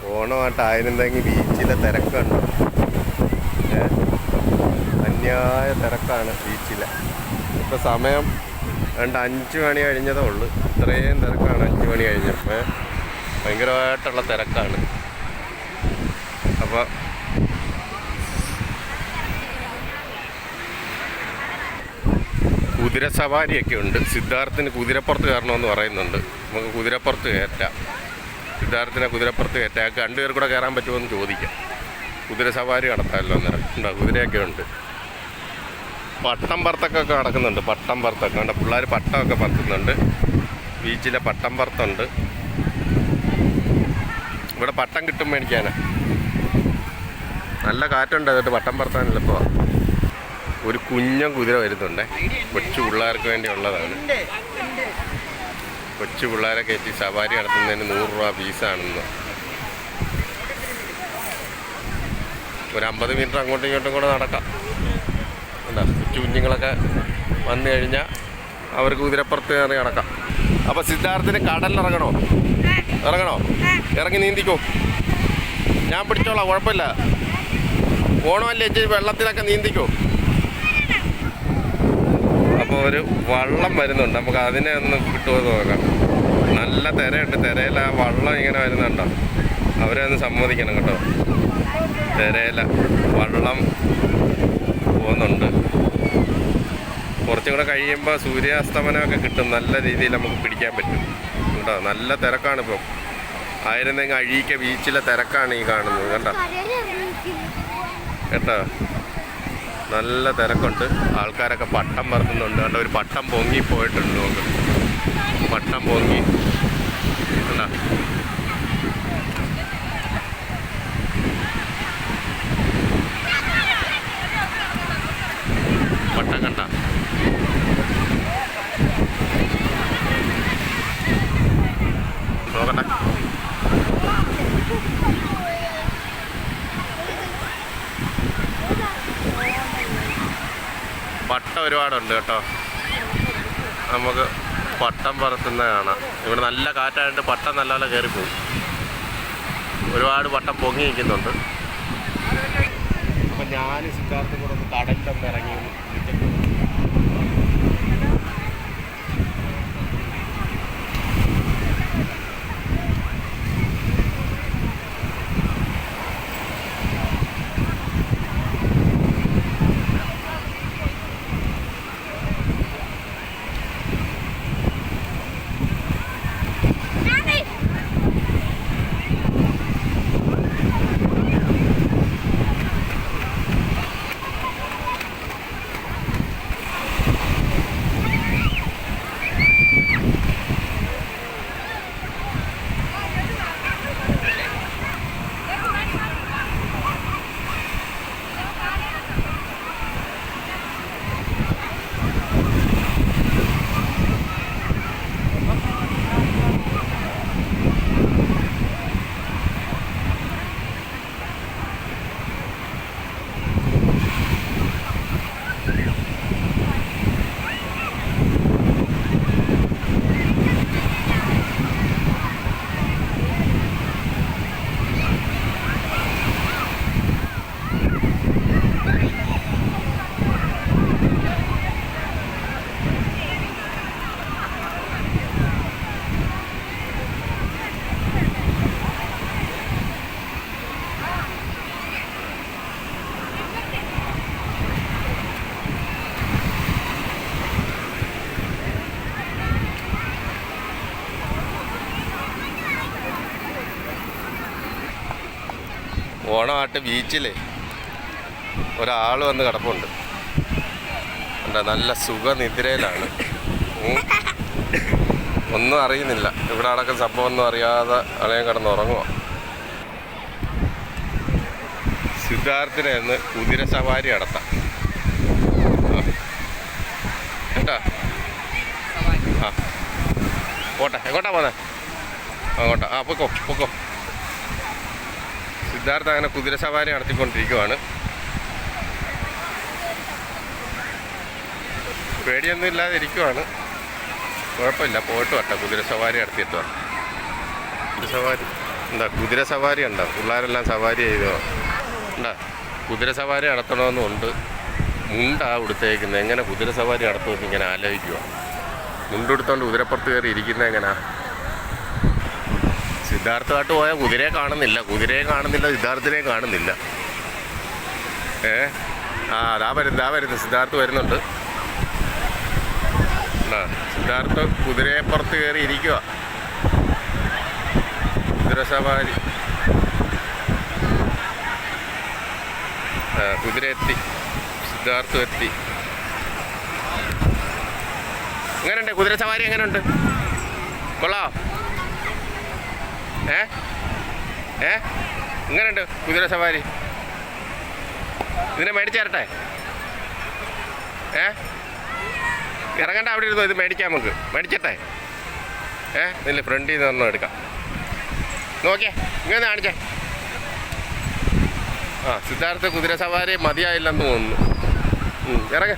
ഓണമായിട്ടായിരുന്നെങ്കിൽ ബീച്ചിലെ തിരക്കുണ്ട്. അന്യായ തിരക്കാണ് ബീച്ചിലെ. ഇപ്പോൾ സമയം 5 മണി കഴിഞ്ഞതേ ഉള്ളൂ. ഇത്രയും തിരക്കാണ് 5 മണി കഴിഞ്ഞപ്പോൾ. ഭയങ്കരമായിട്ടുള്ള തിരക്കാണ്. അപ്പോൾ കുതിര സവാരിയൊക്കെ ഉണ്ട്. സിദ്ധാർത്ഥിന് കുതിരപ്പുറത്ത് കയറണമെന്ന് പറയുന്നുണ്ട്. നമുക്ക് കുതിരപ്പുറത്ത് കയറ്റാം. സിദ്ധാർത്ഥിനെ കുതിരപ്പുറത്ത് കയറ്റാം. ഞങ്ങൾക്ക് 2 പേർ കൂടെ കയറാൻ പറ്റുമോ എന്ന് ചോദിക്കാം. കുതിര സവാരി നടത്താമല്ലോ അന്നേരം. ഉണ്ടോ, കുതിരയൊക്കെ ഉണ്ട്. പട്ടം പറത്തൊക്കെ നടക്കുന്നുണ്ട്. പട്ടം പറത്തൊക്കെ ഉണ്ട്. പിള്ളേർ പട്ടമൊക്കെ പറത്തുന്നുണ്ട്. ബീച്ചിലെ പട്ടം പറത്തുണ്ട്. ഇവിടെ പട്ടം കിട്ടും മേടിക്കാനാ. നല്ല കാറ്റുണ്ട്. എന്നിട്ട് പട്ടം പറത്താൻ എളുപ്പമാണ്. ഒരു കുഞ്ഞൻ കുതിര വരുന്നുണ്ട്. കൊച്ചു പിള്ളേർക്ക് വേണ്ടിയുള്ളതാണ്. കൊച്ചു പിള്ളേരെ കയറ്റി സവാരി നടത്തുന്നതിന് 100 രൂപ ഫീസാണെന്ന്. ഒരു 50 മീറ്റർ അങ്ങോട്ടും ഇങ്ങോട്ടും കൂടെ നടക്കാം. എന്താ, കൊച്ചു കുഞ്ഞുങ്ങളൊക്കെ വന്നു കഴിഞ്ഞാൽ അവർക്ക് കുതിരപ്പുറത്ത് കയറി നടക്കാം. അപ്പോൾ സിദ്ധാർത്ഥിന് കടലിലിറങ്ങണോ? ഇറങ്ങി നീന്തിക്കോ. ഞാൻ പിടിച്ചോളാം, കുഴപ്പമില്ല. ഓണമല്ലേ, ഇച്ചിരി വെള്ളത്തിലൊക്കെ നീന്തിക്കോ. അപ്പോൾ ഒരു വള്ളം വരുന്നുണ്ട്. നമുക്ക് അതിനെ ഒന്ന് കിട്ടുമോ നോക്കാം. നല്ല തിരയുണ്ട്. തിരയിൽ ആ വള്ളം ഇങ്ങനെ വരുന്നുണ്ടോ. അവരെ ഒന്ന് സമ്മതിക്കണം കേട്ടോ. തിരയില വള്ളം പോകുന്നുണ്ട്. കുറച്ചും കൂടെ കഴിയുമ്പോൾ സൂര്യാസ്തമനമൊക്കെ കിട്ടും. നല്ല രീതിയിൽ നമുക്ക് പിടിക്കാൻ പറ്റും കേട്ടോ. നല്ല തിരക്കാണിപ്പം. ആയിരുന്നെങ്കിൽ അഴീക്ക ബീച്ചിലെ തിരക്കാണ് ഈ കാണുന്നത് കണ്ടോ കേട്ടോ. നല്ല തിരക്കുണ്ട്. ആൾക്കാരൊക്കെ പട്ടം പറത്തുന്നുണ്ട് കണ്ടോ. ഒരു പട്ടം പൊങ്ങി പോയിട്ടുണ്ട്. നോക്ക്, പട്ടം പൊങ്ങി കണ്ടോ. പട്ടം കണ്ട. നോക്കട്ടെ. പട്ടം ഒരുപാടുണ്ട് കേട്ടോ. നമുക്ക് പട്ടം പറത്തുന്ന കാണാം. ഇവിടെ നല്ല കാറ്റായിട്ട് പട്ടം നല്ലപോലെ കയറിപ്പോകും. ഒരുപാട് പട്ടം പൊങ്ങി നിൽക്കുന്നുണ്ട്. അപ്പം ഞാൻ സിദ്ധാർത്ഥ കൂടെ ഒന്ന് കടലിലൊന്ന് ഇറങ്ങി ഓണമായിട്ട് ബീച്ചിൽ ഒരാൾ വന്ന് കിടപ്പുണ്ട്. എന്താ, നല്ല സുഖനിദ്രയിലാണ്. ഒന്നും അറിയുന്നില്ല. ഇവിടെ നടക്കുന്ന സംഭവം ഒന്നും അറിയാതെ അളയം കിടന്നുറങ്ങുക. സിദ്ധാർത്ഥിനെ ഒന്ന് കുതിര സവാരി നടത്താം കേട്ടാ. ആ പോട്ടെ. എങ്ങോട്ടാ പോന്നെ? അങ്ങോട്ടാ. ആ പൊക്കോ പൊക്കോ. സിദ്ധാർത്ഥ അങ്ങനെ കുതിര സവാരി നടത്തിക്കൊണ്ടിരിക്കുവാണ്. പേടിയൊന്നും ഇല്ലാതെ ഇരിക്കുവാണ്. കുഴപ്പമില്ല, പോയിട്ട് വട്ടെ. കുതിര സവാരി നടത്തിയിട്ട് വട്ടെ. കുതിര സവാരി എന്താ കുതിര സവാരി ഉണ്ടോ? പിള്ളേരെല്ലാം സവാരി ചെയ്തോ? ഉണ്ടാ കുതിര സവാരി നടത്തണമെന്നുണ്ട്. മുണ്ടാ ഉടുത്തേക്കുന്നത്. എങ്ങനെ കുതിര സവാരി നടത്തുമെന്ന് ഇങ്ങനെ ആലോചിക്കുക. മുണ്ടെടുത്തോണ്ട് കുതിരപ്പുറത്ത് കയറി ഇരിക്കുന്നത് എങ്ങനെയാ? സിദ്ധാർത്ഥമായിട്ട് പോയാൽ കുതിരയെ കാണുന്നില്ല, സിദ്ധാർത്ഥിനെയും കാണുന്നില്ല. അതാ വരുന്നു സിദ്ധാർത്ഥ് വരുന്നുണ്ട്. സിദ്ധാർത്ഥ് കുതിരയെപ്പുറത്ത് കയറി ഇരിക്കുക. കുതിര സവാരി കുതിര എത്തി, സിദ്ധാർത്ഥ് എത്തി. എങ്ങനെയുണ്ട് കുതിര സവാരി? എങ്ങനെയുണ്ട്? കൊള്ളാം. എങ്ങനെയുണ്ട് കുതിര സവാരി? ഇതിനെ മേടിച്ചേരട്ടെ? ഇറങ്ങണ്ട, അവിടെ ഇരുന്നോ. ഇത് മേടിക്കാം, നമുക്ക് മേടിച്ചട്ടെ. ഇതിൻ്റെ ഫ്രണ്ടിൽ നിന്ന് ഒരെണ്ണം എടുക്കാം. നോക്കിയേ, ഇങ്ങനെ കാണിച്ചേ. സിദ്ധാർത്ഥ കുതിര സവാരി മതിയായില്ലെന്ന് തോന്നുന്നു. ഇറങ്ങ.